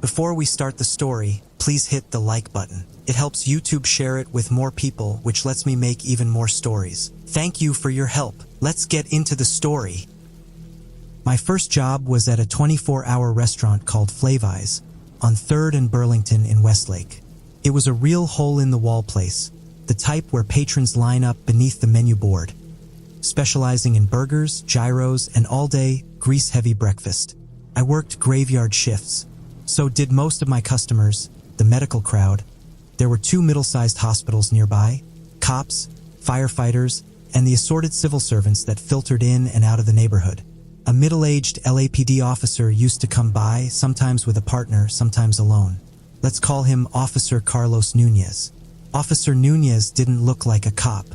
Before we start the story, please hit the like button. It helps YouTube share it with more people, which lets me make even more stories. Thank you for your help. Let's get into the story. My first job was at a 24-hour restaurant called Flaveyes on 3rd and Burlington in Westlake. It was a real hole-in-the-wall place, the type where patrons line up beneath the menu board, specializing in burgers, gyros, and all-day, grease-heavy breakfast. I worked graveyard shifts. So did most of my customers, the medical crowd. There were 2 middle-sized hospitals nearby, cops, firefighters, and the assorted civil servants that filtered in and out of the neighborhood. A middle-aged LAPD officer used to come by, sometimes with a partner, sometimes alone. Let's call him Officer Carlos Nunez. Officer Nunez didn't look like a cop.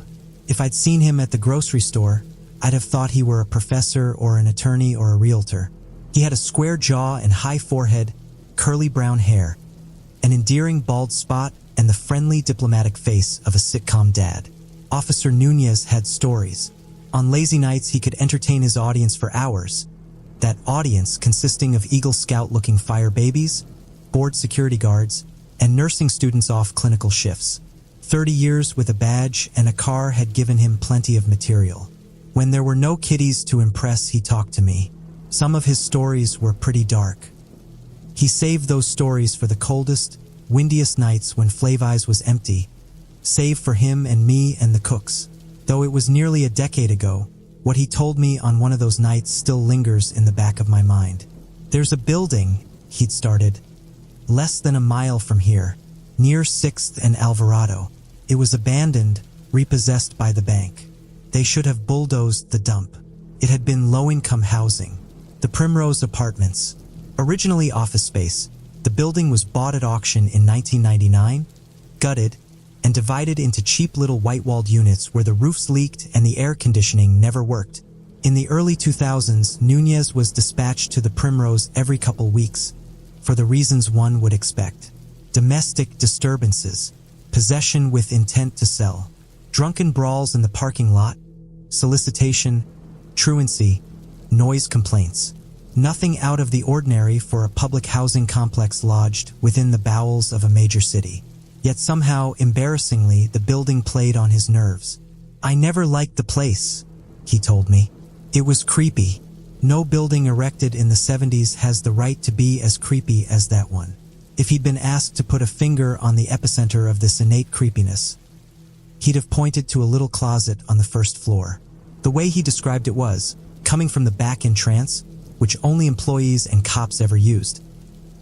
If I'd seen him at the grocery store, I'd have thought he were a professor or an attorney or a realtor. He had a square jaw and high forehead, curly brown hair, an endearing bald spot, and the friendly diplomatic face of a sitcom dad. Officer Nunez had stories. On lazy nights, he could entertain his audience for hours. That audience consisting of Eagle Scout-looking fire babies, board security guards, and nursing students off clinical shifts. 30 years with a badge and a car had given him plenty of material. When there were no kiddies to impress, he talked to me. Some of his stories were pretty dark. He saved those stories for the coldest, windiest nights when Flaveyes was empty, save for him and me and the cooks. Though it was nearly a decade ago, what he told me on one of those nights still lingers in the back of my mind. There's a building, he'd started, less than a mile from here, near 6th and Alvarado. It was abandoned, repossessed by the bank. They should have bulldozed the dump. It had been low-income housing. The Primrose Apartments. Originally office space, the building was bought at auction in 1999, gutted, and divided into cheap little white-walled units where the roofs leaked and the air conditioning never worked. In the early 2000s, Nunez was dispatched to the Primrose every couple weeks, for the reasons one would expect. Domestic disturbances, possession with intent to sell, drunken brawls in the parking lot, solicitation, truancy, noise complaints. Nothing out of the ordinary for a public housing complex lodged within the bowels of a major city. Yet somehow, embarrassingly, the building played on his nerves. I never liked the place, he told me. It was creepy. No building erected in the 70s has the right to be as creepy as that one. If he'd been asked to put a finger on the epicenter of this innate creepiness, he'd have pointed to a little closet on the first floor. The way he described it was, coming from the back entrance, which only employees and cops ever used.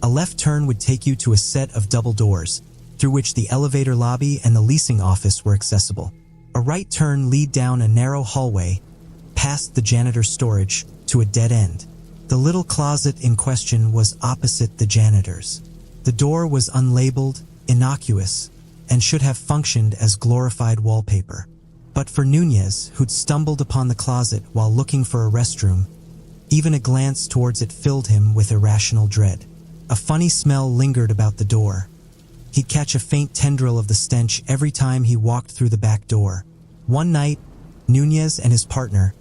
A left turn would take you to a set of double doors, through which the elevator lobby and the leasing office were accessible. A right turn lead down a narrow hallway, past the janitor's storage, to a dead end. The little closet in question was opposite the janitor's. The door was unlabeled, innocuous, and should have functioned as glorified wallpaper. But for Nunez, who'd stumbled upon the closet while looking for a restroom, even a glance towards it filled him with irrational dread. A funny smell lingered about the door. He'd catch a faint tendril of the stench every time he walked through the back door. One night, Nunez and his partner,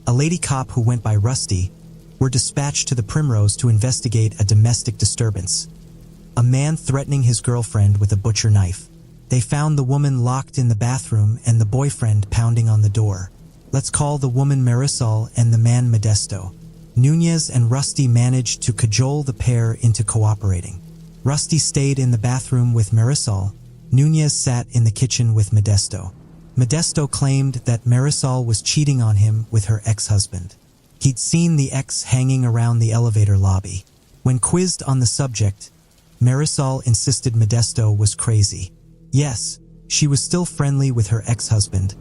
a lady cop who went by Rusty, were dispatched to the Primrose to investigate a domestic disturbance. A man threatening his girlfriend with a butcher knife. They found the woman locked in the bathroom and the boyfriend pounding on the door. Let's call the woman Marisol and the man Modesto. Nunez and Rusty managed to cajole the pair into cooperating. Rusty stayed in the bathroom with Marisol. Nunez sat in the kitchen with Modesto. Modesto claimed that Marisol was cheating on him with her ex-husband. He'd seen the ex hanging around the elevator lobby. When quizzed on the subject, Marisol insisted Modesto was crazy. Yes, she was still friendly with her ex-husband,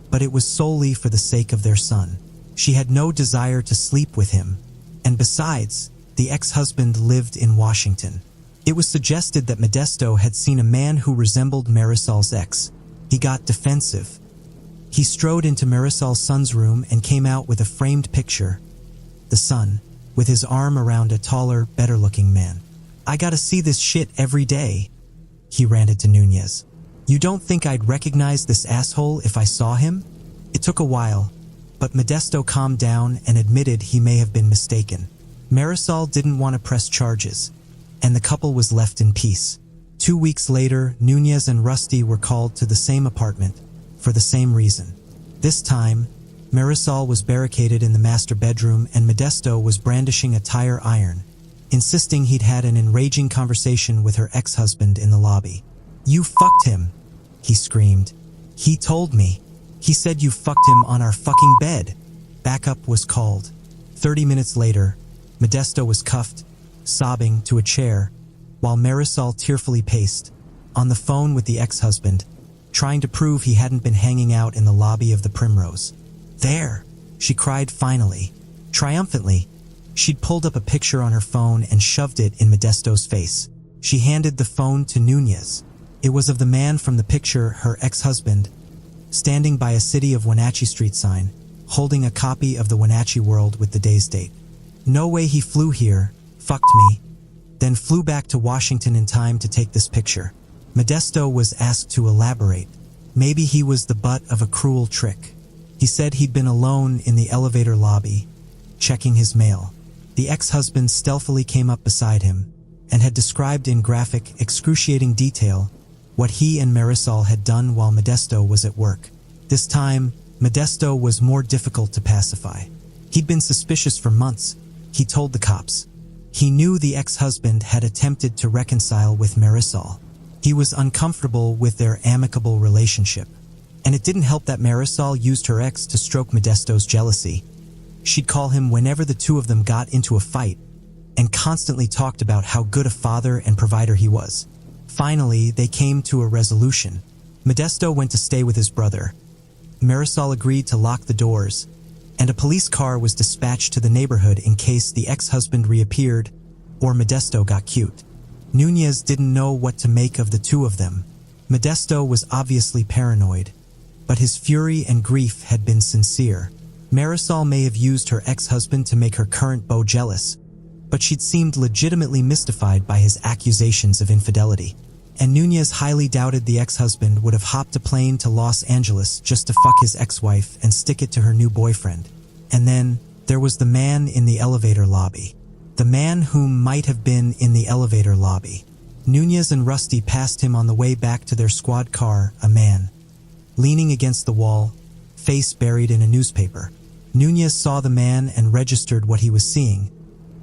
but it was solely for the sake of their son. She had no desire to sleep with him, and besides, the ex-husband lived in Washington. It was suggested that Modesto had seen a man who resembled Marisol's ex. He got defensive. He strode into Marisol's son's room and came out with a framed picture. The son, with his arm around a taller, better-looking man. "I gotta see this shit every day," he ranted to Nunez. "You don't think I'd recognize this asshole if I saw him?" It took a while, but Modesto calmed down and admitted he may have been mistaken. Marisol didn't want to press charges. and the couple was left in peace. 2 weeks later, Nunez and Rusty were called to the same apartment for the same reason. This time, Marisol was barricaded in the master bedroom and Modesto was brandishing a tire iron, insisting he'd had an enraging conversation with her ex-husband in the lobby. "You fucked him," he screamed. "He told me. He said you fucked him on our fucking bed." Backup was called. 30 minutes later, Modesto was cuffed, sobbing, to a chair, while Marisol tearfully paced, on the phone with the ex-husband, trying to prove he hadn't been hanging out in the lobby of the Primrose. "There!" she cried finally, triumphantly. She'd pulled up a picture on her phone and shoved it in Modesto's face. She handed the phone to Nunez. It was of the man from the picture, her ex-husband, standing by a City of Wenatchee Street sign, holding a copy of the Wenatchee World with the day's date. "No way he flew here, fucked me, then flew back to Washington in time to take this picture." Modesto was asked to elaborate. Maybe he was the butt of a cruel trick. He said he'd been alone in the elevator lobby, checking his mail. The ex-husband stealthily came up beside him and had described in graphic, excruciating detail what he and Marisol had done while Modesto was at work. This time, Modesto was more difficult to pacify. He'd been suspicious for months, he told the cops. He knew the ex-husband had attempted to reconcile with Marisol. He was uncomfortable with their amicable relationship. And it didn't help that Marisol used her ex to stroke Modesto's jealousy. She'd call him whenever the two of them got into a fight, and constantly talked about how good a father and provider he was. Finally, they came to a resolution. Modesto went to stay with his brother. Marisol agreed to lock the doors, and a police car was dispatched to the neighborhood in case the ex-husband reappeared or Modesto got cute. Nunez didn't know what to make of the two of them. Modesto was obviously paranoid, but his fury and grief had been sincere. Marisol may have used her ex-husband to make her current beau jealous, but she'd seemed legitimately mystified by his accusations of infidelity. And Nunez highly doubted the ex-husband would have hopped a plane to Los Angeles just to fuck his ex-wife and stick it to her new boyfriend. And then, there was the man in the elevator lobby. The man whom might have been in the elevator lobby. Nunez and Rusty passed him on the way back to their squad car, a man, leaning against the wall, face buried in a newspaper. Nunez saw the man and registered what he was seeing,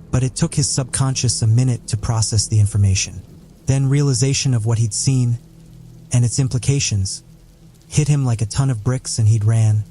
but it took his subconscious a minute to process the information. Then realization of what he'd seen, and its implications, hit him like a ton of bricks and he'd ran,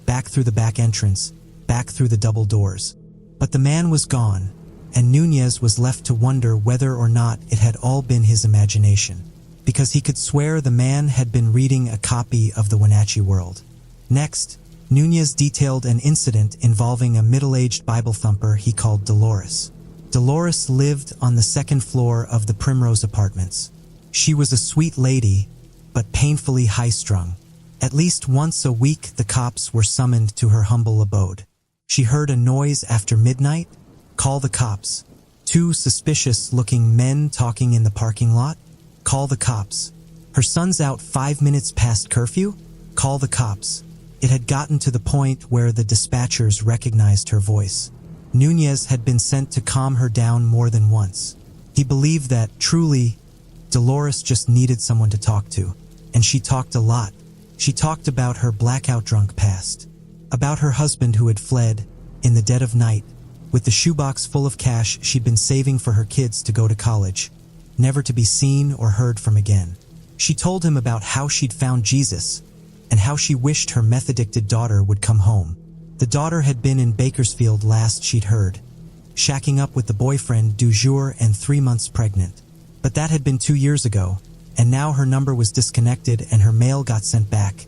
back through the back entrance, back through the double doors. But the man was gone, and Nunez was left to wonder whether or not it had all been his imagination, because he could swear the man had been reading a copy of the Wenatchee World. Next, Nunez detailed an incident involving a middle-aged Bible thumper he called Dolores. Dolores lived on the second floor of the Primrose apartments. She was a sweet lady, but painfully high-strung. At least once a week the cops were summoned to her humble abode. She heard a noise after midnight? Call the cops. 2 suspicious-looking men talking in the parking lot? Call the cops. Her son's out 5 minutes past curfew? Call the cops. It had gotten to the point where the dispatchers recognized her voice. Nunez had been sent to calm her down more than once. He believed that, truly, Dolores just needed someone to talk to. And she talked a lot. She talked about her blackout drunk past. About her husband who had fled, in the dead of night, with the shoebox full of cash she'd been saving for her kids to go to college, never to be seen or heard from again. She told him about how she'd found Jesus, and how she wished her meth-addicted daughter would come home. The daughter had been in Bakersfield last she'd heard, shacking up with the boyfriend du jour and 3 months pregnant. But that had been 2 years ago, and now her number was disconnected and her mail got sent back,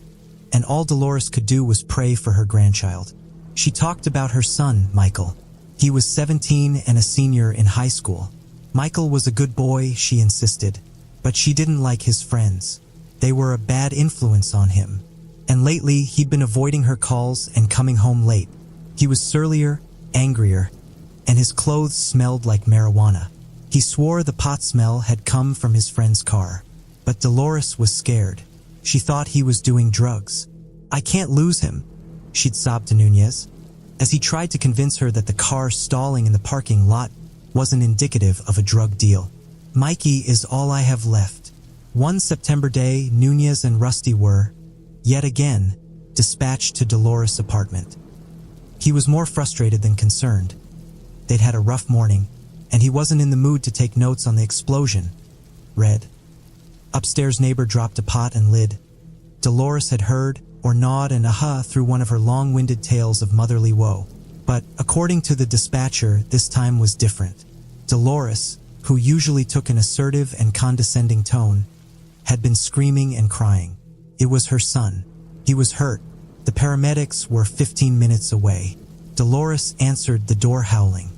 and all Dolores could do was pray for her grandchild. She talked about her son, Michael. He was 17 and a senior in high school. Michael was a good boy, she insisted, but she didn't like his friends. They were a bad influence on him. And lately, he'd been avoiding her calls and coming home late. He was surlier, angrier, and his clothes smelled like marijuana. He swore the pot smell had come from his friend's car. But Dolores was scared. She thought he was doing drugs. "I can't lose him," she'd sobbed to Nunez, as he tried to convince her that the car stalling in the parking lot wasn't indicative of a drug deal. Mikey is all I have left. One September day, Nunez and Rusty were, yet again, dispatched to Dolores' apartment. He was more frustrated than concerned. They'd had a rough morning, and he wasn't in the mood to take notes on the explosion. Read. Upstairs neighbor dropped a pot and lid. Dolores had heard, or gnawed an aha through one of her long-winded tales of motherly woe. But, according to the dispatcher, this time was different. Dolores, who usually took an assertive and condescending tone, had been screaming and crying. It was her son. He was hurt. The paramedics were 15 minutes away. Dolores answered the door howling.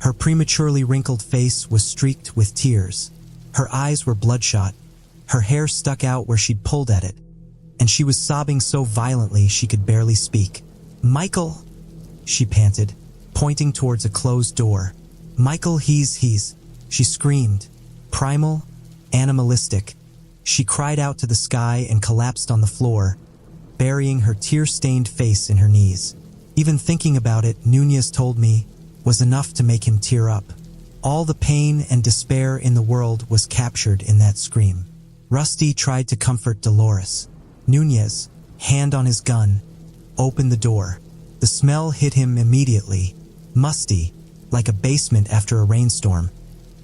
Her prematurely wrinkled face was streaked with tears. Her eyes were bloodshot. Her hair stuck out where she'd pulled at it, and she was sobbing so violently she could barely speak. "Michael," she panted, pointing towards a closed door. "Michael, he's," she screamed. Primal, animalistic, she cried out to the sky and collapsed on the floor, burying her tear-stained face in her knees. Even thinking about it, Nunez told me, was enough to make him tear up. All the pain and despair in the world was captured in that scream. Rusty tried to comfort Dolores. Nunez, hand on his gun, opened the door. The smell hit him immediately, musty, like a basement after a rainstorm,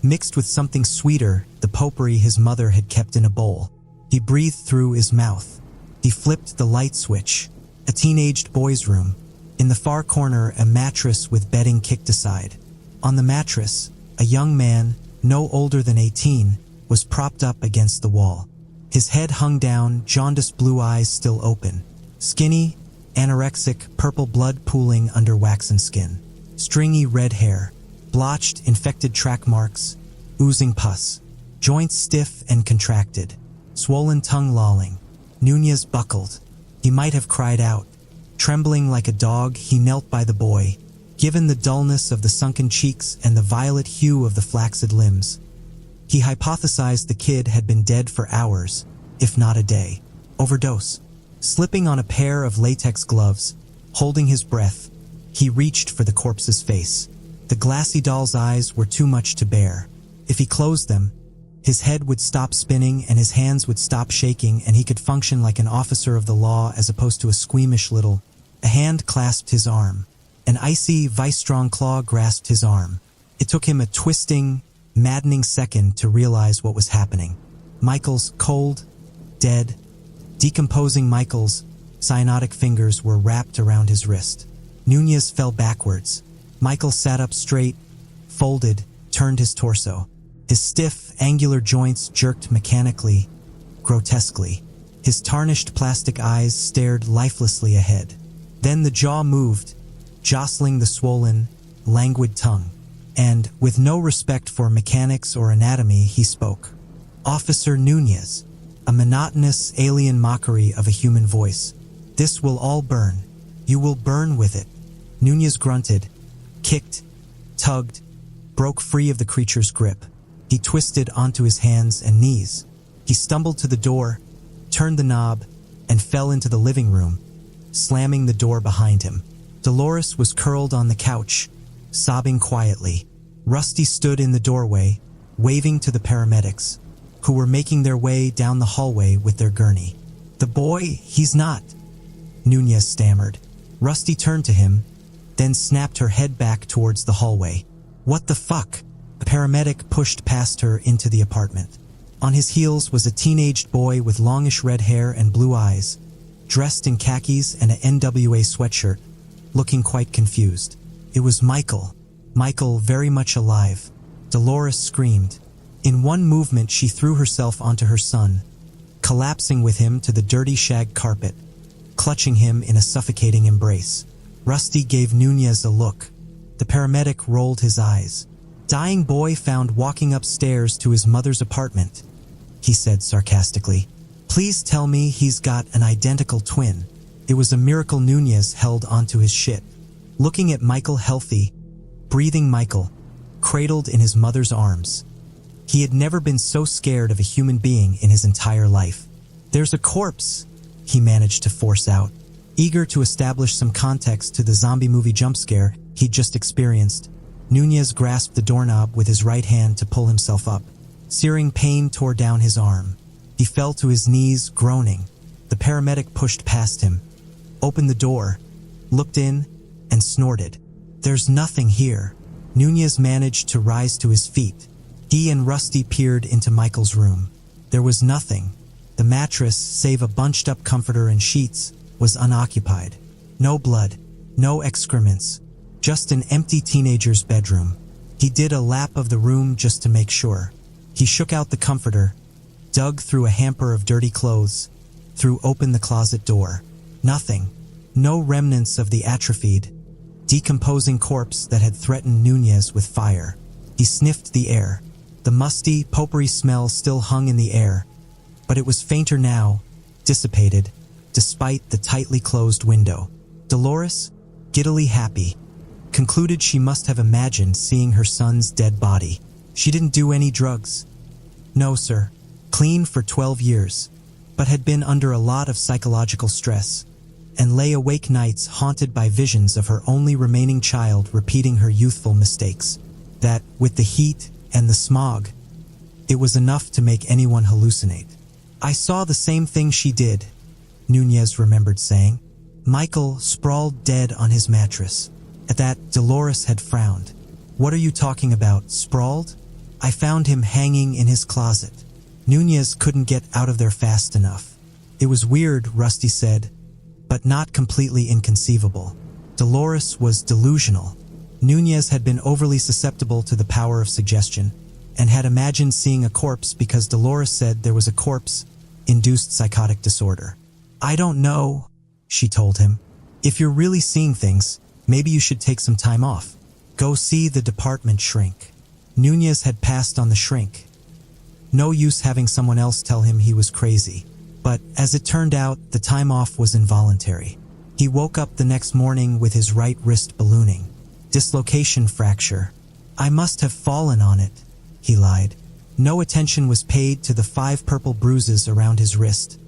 mixed with something sweeter, the potpourri his mother had kept in a bowl. He breathed through his mouth. He flipped the light switch. A teenaged boy's room. In the far corner, a mattress with bedding kicked aside. On the mattress, a young man, no older than 18, was propped up against the wall. His head hung down, jaundiced blue eyes still open. Skinny, anorexic, purple blood pooling under waxen skin. Stringy red hair. Blotched, infected track marks. Oozing pus. Joints stiff and contracted. Swollen tongue lolling. Nunez buckled. He might have cried out. Trembling like a dog, he knelt by the boy. Given the dullness of the sunken cheeks and the violet hue of the flaccid limbs, he hypothesized the kid had been dead for hours, if not a day. Overdose. Slipping on a pair of latex gloves, holding his breath, he reached for the corpse's face. The glassy doll's eyes were too much to bear. If he closed them, his head would stop spinning and his hands would stop shaking, and he could function like an officer of the law as opposed to a squeamish little. A hand clasped his arm. An icy, vice-strong claw grasped his arm. It took him a twisting, maddening second to realize what was happening. Michael's cold, dead, decomposing Michael's cyanotic fingers were wrapped around his wrist. Nunez fell backwards. Michael sat up straight, folded, turned his torso. His stiff, angular joints jerked mechanically, grotesquely. His tarnished plastic eyes stared lifelessly ahead. Then the jaw moved, jostling the swollen, languid tongue. And, with no respect for mechanics or anatomy, he spoke. "Officer Nunez," a monotonous, alien mockery of a human voice. "This will all burn. You will burn with it." Nunez grunted, kicked, tugged, broke free of the creature's grip. He twisted onto his hands and knees. He stumbled to the door, turned the knob, and fell into the living room, slamming the door behind him. Dolores was curled on the couch, sobbing quietly. Rusty stood in the doorway, waving to the paramedics, who were making their way down the hallway with their gurney. "The boy, he's not," Nunez stammered. Rusty turned to him, then snapped her head back towards the hallway. "What the fuck?" A paramedic pushed past her into the apartment. On his heels was a teenaged boy with longish red hair and blue eyes, dressed in khakis and an NWA sweatshirt, looking quite confused. It was Michael. Michael, very much alive. Dolores screamed. In one movement, she threw herself onto her son, collapsing with him to the dirty shag carpet, clutching him in a suffocating embrace. Rusty gave Nunez a look. The paramedic rolled his eyes. "Dying boy found walking upstairs to his mother's apartment," he said sarcastically. "Please tell me he's got an identical twin." It was a miracle Nunez held onto his shit. Looking at Michael, healthy, breathing Michael, cradled in his mother's arms. He had never been so scared of a human being in his entire life. "There's a corpse," he managed to force out, eager to establish some context to the zombie movie jump scare he'd just experienced. Nunez grasped the doorknob with his right hand to pull himself up. Searing pain tore down his arm. He fell to his knees, groaning. The paramedic pushed past him, opened the door, looked in, and snorted. "There's nothing here." Nunez managed to rise to his feet. He and Rusty peered into Michael's room. There was nothing. The mattress, save a bunched-up comforter and sheets, was unoccupied. No blood, no excrements, just an empty teenager's bedroom. He did a lap of the room just to make sure. He shook out the comforter, dug through a hamper of dirty clothes, threw open the closet door. Nothing. No remnants of the atrophied, decomposing corpse that had threatened Nunez with fire. He sniffed the air. The musty, potpourri smell still hung in the air, but it was fainter now, dissipated, despite the tightly closed window. Dolores, giddily happy, concluded she must have imagined seeing her son's dead body. She didn't do any drugs. No, sir. Clean for 12 years, but had been under a lot of psychological stress, and lay awake nights haunted by visions of her only remaining child repeating her youthful mistakes. That, with the heat and the smog, it was enough to make anyone hallucinate. "I saw the same thing she did," Nunez remembered saying. Michael sprawled dead on his mattress. At that, Dolores had frowned. "What are you talking about, sprawled?" "I found him hanging in his closet." Nunez couldn't get out of there fast enough. "It was weird," Rusty said, "but not completely inconceivable." Dolores was delusional. Nunez had been overly susceptible to the power of suggestion, and had imagined seeing a corpse because Dolores said there was a corpse-induced psychotic disorder. "I don't know," she told him. "If you're really seeing things, maybe you should take some time off. Go see the department shrink." Nunez had passed on the shrink. No use having someone else tell him he was crazy. But, as it turned out, the time off was involuntary. He woke up the next morning with his right wrist ballooning. Dislocation fracture. "I must have fallen on it," he lied. No attention was paid to the 5 purple bruises around his wrist,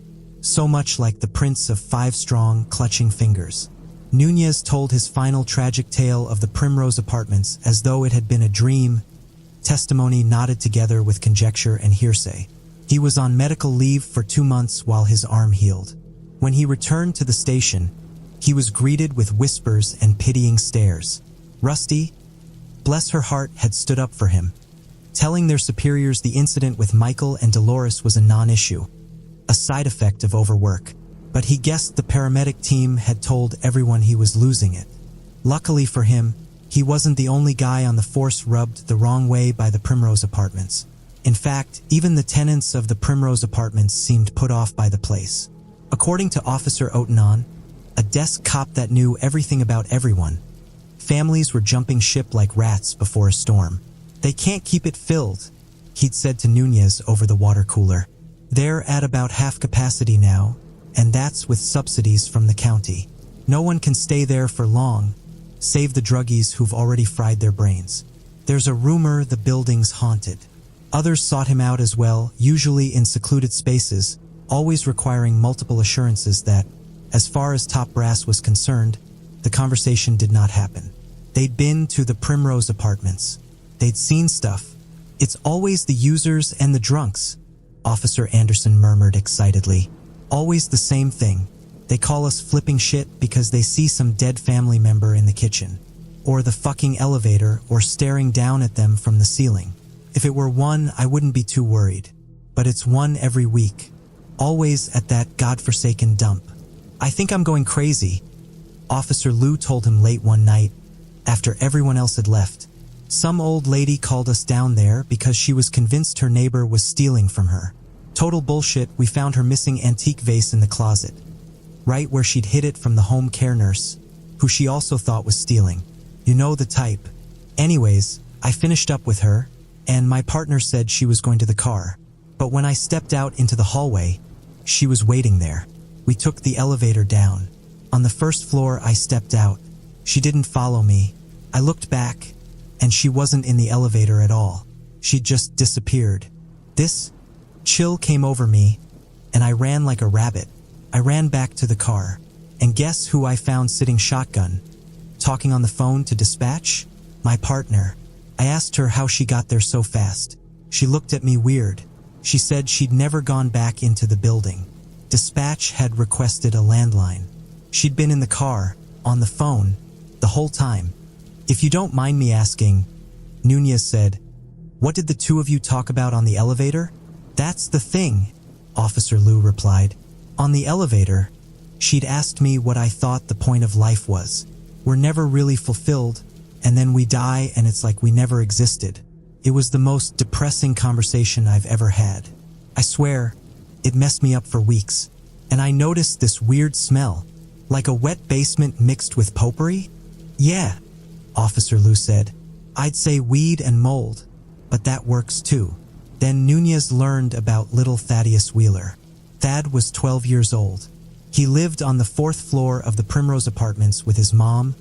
so much like the prints of 5 strong, clutching fingers. Nunez told his final tragic tale of the Primrose apartments as though it had been a dream, testimony knotted together with conjecture and hearsay. He was on medical leave for 2 months while his arm healed. When he returned to the station, he was greeted with whispers and pitying stares. Rusty, bless her heart, had stood up for him, telling their superiors the incident with Michael and Dolores was a non-issue, a side effect of overwork, but he guessed the paramedic team had told everyone he was losing it. Luckily for him, he wasn't the only guy on the force rubbed the wrong way by the Primrose apartments. In fact, even the tenants of the Primrose apartments seemed put off by the place. According to Officer Otenon, a desk cop that knew everything about everyone, families were jumping ship like rats before a storm. "They can't keep it filled," he'd said to Nunez over the water cooler. "They're at about half capacity now, and that's with subsidies from the county. No one can stay there for long, save the druggies who've already fried their brains. There's a rumor the building's haunted." Others sought him out as well, usually in secluded spaces, always requiring multiple assurances that, as far as top brass was concerned, the conversation did not happen. They'd been to the Primrose apartments. They'd seen stuff. "It's always the users and the drunks," Officer Anderson murmured excitedly. "Always the same thing. They call us flipping shit because they see some dead family member in the kitchen, or the fucking elevator, or staring down at them from the ceiling. If it were one, I wouldn't be too worried. But it's one every week. Always at that godforsaken dump. I think I'm going crazy," Officer Lou told him late one night, after everyone else had left. "Some old lady called us down there because she was convinced her neighbor was stealing from her. Total bullshit. We found her missing antique vase in the closet, right where she'd hid it from the home care nurse, who she also thought was stealing. You know the type. Anyways, I finished up with her, and my partner said she was going to the car. But when I stepped out into the hallway, she was waiting there. We took the elevator down. On the first floor, I stepped out. She didn't follow me. I looked back, and she wasn't in the elevator at all. She'd just disappeared. This chill came over me, and I ran like a rabbit. I ran back to the car, and guess who I found sitting shotgun, talking on the phone to dispatch? My partner. I asked her how she got there so fast. She looked at me weird. She said she'd never gone back into the building. Dispatch had requested a landline. She'd been in the car, on the phone, the whole time. If you don't mind me asking, Nunez said, what did the two of you talk about on the elevator? That's the thing, Officer Liu replied. On the elevator, she'd asked me what I thought the point of life was. We're never really fulfilled, and then we die and it's like we never existed. It was the most depressing conversation I've ever had. I swear, it messed me up for weeks. And I noticed this weird smell, like a wet basement mixed with potpourri. Yeah, Officer Liu said. I'd say weed and mold, but that works too. Then Nunez learned about little Thaddeus Wheeler. Thad was 12 years old. He lived on the 4th floor of the Primrose apartments with his mom,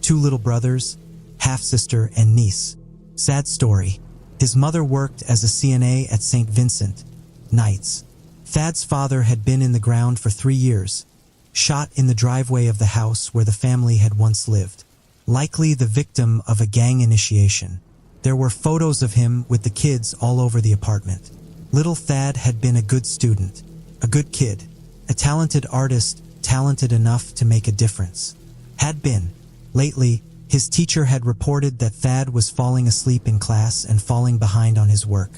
2 little brothers, half-sister, and niece. Sad story. His mother worked as a CNA at St. Vincent. Nights. Thad's father had been in the ground for 3 years, shot in the driveway of the house where the family had once lived. Likely the victim of a gang initiation. There were photos of him with the kids all over the apartment. Little Thad had been a good student, a good kid, a talented artist, talented enough to make a difference. Had been. Lately, his teacher had reported that Thad was falling asleep in class and falling behind on his work.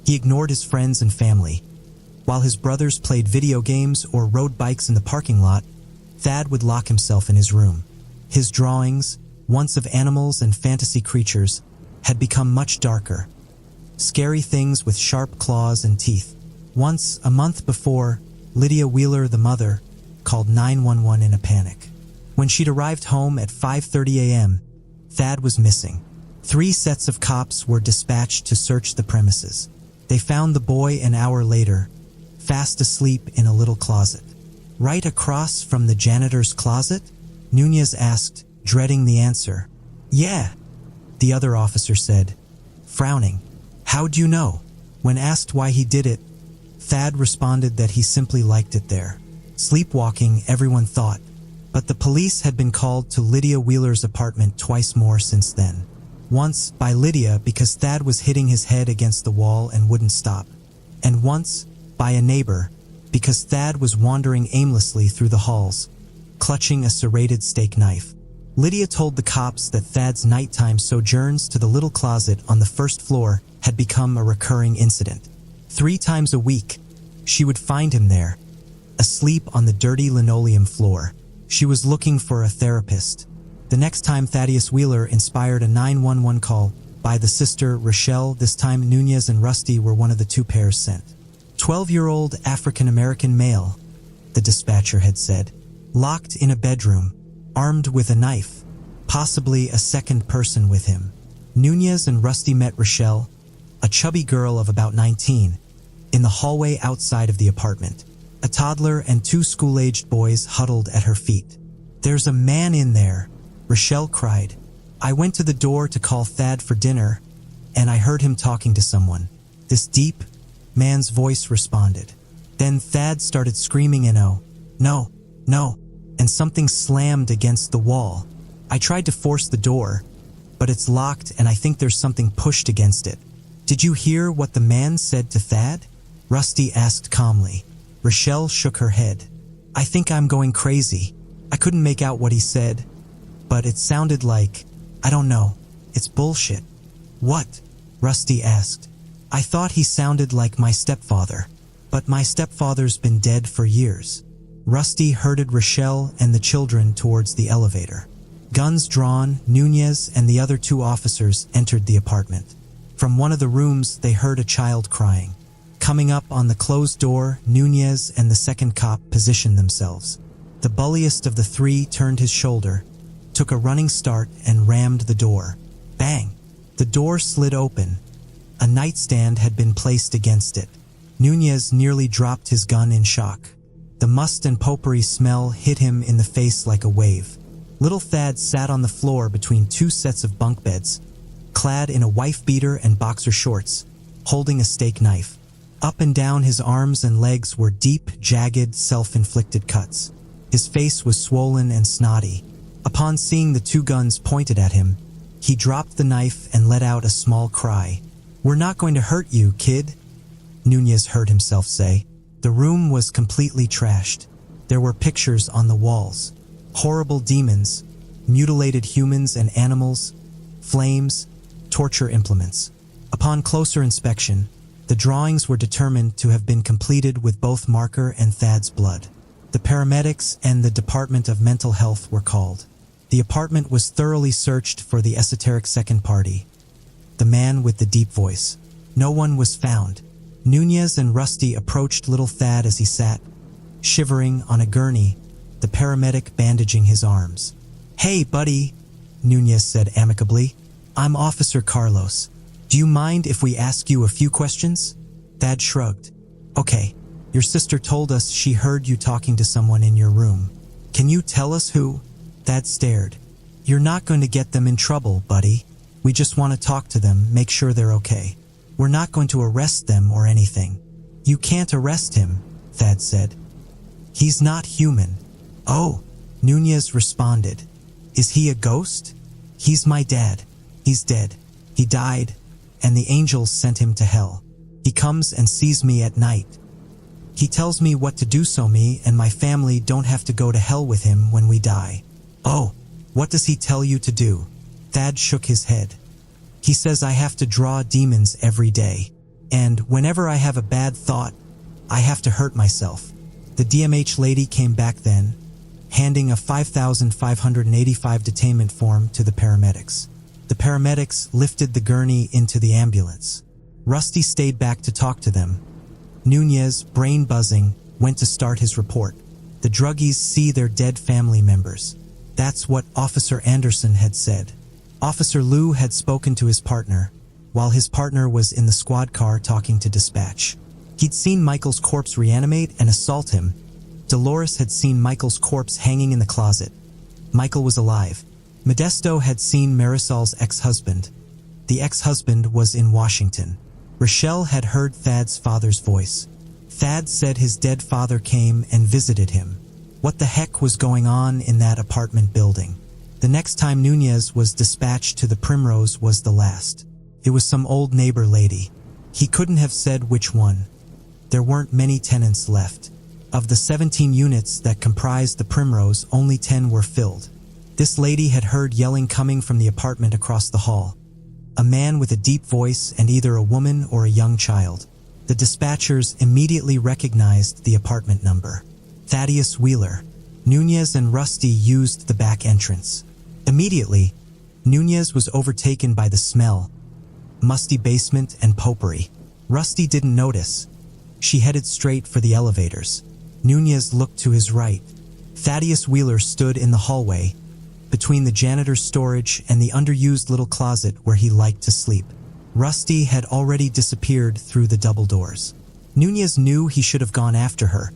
He ignored his friends and family. While his brothers played video games or rode bikes in the parking lot, Thad would lock himself in his room. His drawings, once of animals and fantasy creatures, had become much darker. Scary things with sharp claws and teeth. Once, a month before, Lydia Wheeler, the mother, called 911 in a panic. When she'd arrived home at 5:30 a.m., Thad was missing. 3 sets of cops were dispatched to search the premises. They found the boy an hour later, fast asleep in a little closet. Right across from the janitor's closet? Nunez asked, dreading the answer. Yeah, the other officer said, frowning. How'd you know? When asked why he did it, Thad responded that he simply liked it there. Sleepwalking, everyone thought, but the police had been called to Lydia Wheeler's apartment twice more since then. Once by Lydia because Thad was hitting his head against the wall and wouldn't stop, and once by a neighbor because Thad was wandering aimlessly through the halls, clutching a serrated steak knife. Lydia told the cops that Thad's nighttime sojourns to the little closet on the 1st floor had become a recurring incident. 3 times a week, she would find him there, asleep on the dirty linoleum floor. She was looking for a therapist. The next time Thaddeus Wheeler inspired a 911 call by the sister Rochelle. This time Nunez and Rusty were one of the 2 pairs sent. 12-year-old African-American male, the dispatcher had said, locked in a bedroom, armed with a knife, possibly a second person with him. Nunez and Rusty met Rochelle, a chubby girl of about 19, in the hallway outside of the apartment. A toddler and 2 school-aged boys huddled at her feet. There's a man in there, Rochelle cried. I went to the door to call Thad for dinner, and I heard him talking to someone. This deep man's voice responded. Then Thad started screaming in no, and something slammed against the wall. I tried to force the door, but it's locked and I think there's something pushed against it. Did you hear what the man said to Thad? Rusty asked calmly. Rochelle shook her head. I think I'm going crazy. I couldn't make out what he said, but it sounded like, I don't know, it's bullshit. What? Rusty asked. I thought he sounded like my stepfather, but my stepfather's been dead for years. Rusty herded Rochelle and the children towards the elevator. Guns drawn, Nunez and the other 2 officers entered the apartment. From one of the rooms, they heard a child crying. Coming up on the closed door, Nunez and the second cop positioned themselves. The bulliest of the 3 turned his shoulder, took a running start, and rammed the door. Bang! The door slid open. A nightstand had been placed against it. Nunez nearly dropped his gun in shock. The must and potpourri smell hit him in the face like a wave. Little Thad sat on the floor between 2 sets of bunk beds, clad in a wife beater and boxer shorts, holding a steak knife. Up and down his arms and legs were deep, jagged, self-inflicted cuts. His face was swollen and snotty. Upon seeing the 2 guns pointed at him, he dropped the knife and let out a small cry. "We're not going to hurt you, kid," Nunez heard himself say. The room was completely trashed. There were pictures on the walls. Horrible demons, mutilated humans and animals, flames, torture implements. Upon closer inspection, the drawings were determined to have been completed with both marker and Thad's blood. The paramedics and the Department of Mental Health were called. The apartment was thoroughly searched for the esoteric second party, the man with the deep voice. No one was found. Nunez and Rusty approached little Thad as he sat, shivering on a gurney, the paramedic bandaging his arms. "Hey, buddy," Nunez said amicably. "I'm Officer Carlos. Do you mind if we ask you a few questions?" Thad shrugged. "Okay. Your sister told us she heard you talking to someone in your room. Can you tell us who?" Thad stared. "You're not going to get them in trouble, buddy. We just want to talk to them, make sure they're okay. We're not going to arrest them or anything." "You can't arrest him," Thad said. "He's not human." "Oh," Nunez responded. "Is he a ghost?" "He's my dad. He's dead. He died, and the angels sent him to hell. He comes and sees me at night. He tells me what to do so me and my family don't have to go to hell with him when we die." "Oh, what does he tell you to do?" Thad shook his head. "He says I have to draw demons every day, and whenever I have a bad thought, I have to hurt myself." The DMH lady came back then, handing a 5,585 detainment form to the paramedics. The paramedics lifted the gurney into the ambulance. Rusty stayed back to talk to them. Nunez, brain buzzing, went to start his report. The druggies see their dead family members. That's what Officer Anderson had said. Officer Lou had spoken to his partner, while his partner was in the squad car talking to dispatch. He'd seen Michael's corpse reanimate and assault him. Dolores had seen Michael's corpse hanging in the closet. Michael was alive. Modesto had seen Marisol's ex-husband. The ex-husband was in Washington. Rochelle had heard Thad's father's voice. Thad said his dead father came and visited him. What the heck was going on in that apartment building? The next time Nunez was dispatched to the Primrose was the last. It was some old neighbor lady. He couldn't have said which one. There weren't many tenants left. Of the 17 units that comprised the Primrose, only 10 were filled. This lady had heard yelling coming from the apartment across the hall. A man with a deep voice and either a woman or a young child. The dispatchers immediately recognized the apartment number. Thaddeus Wheeler. Nunez and Rusty used the back entrance. Immediately, Nunez was overtaken by the smell, musty basement and potpourri. Rusty didn't notice. She headed straight for the elevators. Nunez looked to his right. Thaddeus Wheeler stood in the hallway, between the janitor's storage and the underused little closet where he liked to sleep. Rusty had already disappeared through the double doors. Nunez knew he should have gone after her,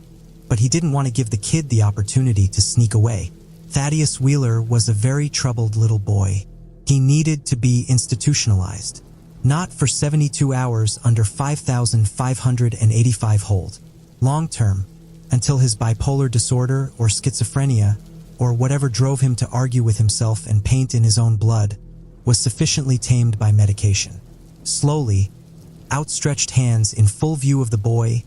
but he didn't want to give the kid the opportunity to sneak away. Thaddeus Wheeler was a very troubled little boy. He needed to be institutionalized. Not for 72 hours under 5,585 hold. Long term, until his bipolar disorder or schizophrenia, or whatever drove him to argue with himself and paint in his own blood, was sufficiently tamed by medication. Slowly, outstretched hands in full view of the boy,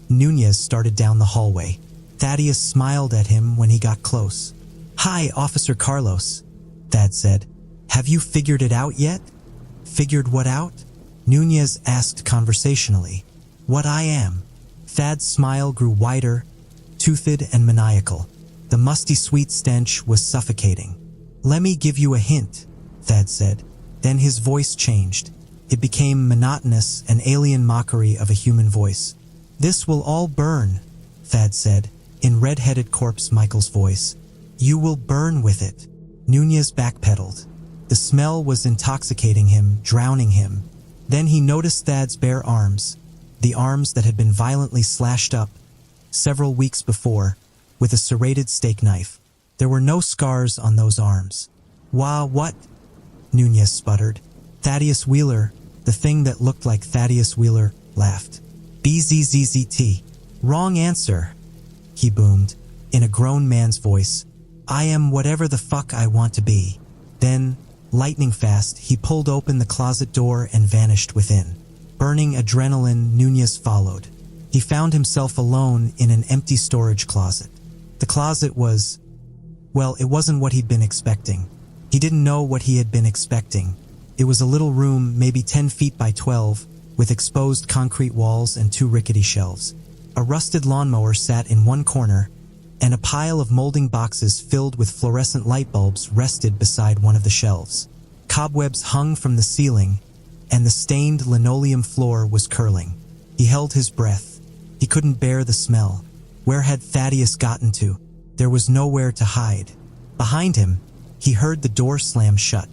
Nunez started down the hallway. Thaddeus smiled at him when he got close. "Hi, Officer Carlos," Thad said. "Have you figured it out yet?" "Figured what out?" Nunez asked conversationally. "What I am." Thad's smile grew wider, toothed and maniacal. The musty sweet stench was suffocating. "Let me give you a hint," Thad said. Then his voice changed. It became monotonous, an alien mockery of a human voice. "This will all burn," Thad said, in red-headed corpse Michael's voice. "You will burn with it." Nunez backpedaled. The smell was intoxicating him, drowning him. Then he noticed Thad's bare arms, the arms that had been violently slashed up several weeks before with a serrated steak knife. There were no scars on those arms. What?" Nunez sputtered. Thaddeus Wheeler, the thing that looked like Thaddeus Wheeler, laughed. "BZZZT. Wrong answer," he boomed, in a grown man's voice. "I am whatever the fuck I want to be." Then, lightning fast, he pulled open the closet door and vanished within. Burning adrenaline, Nunez followed. He found himself alone in an empty storage closet. The closet was, well, it wasn't what he'd been expecting. He didn't know what he had been expecting. It was a little room, maybe 10 feet by 12, with exposed concrete walls and 2 rickety shelves. A rusted lawnmower sat in one corner, and a pile of molding boxes filled with fluorescent light bulbs rested beside one of the shelves. Cobwebs hung from the ceiling, and the stained linoleum floor was curling. He held his breath. He couldn't bear the smell. Where had Thaddeus gotten to? There was nowhere to hide. Behind him, he heard the door slam shut.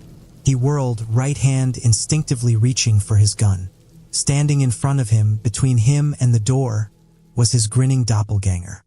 He whirled, right hand instinctively reaching for his gun. Standing in front of him, between him and the door, was his grinning doppelganger.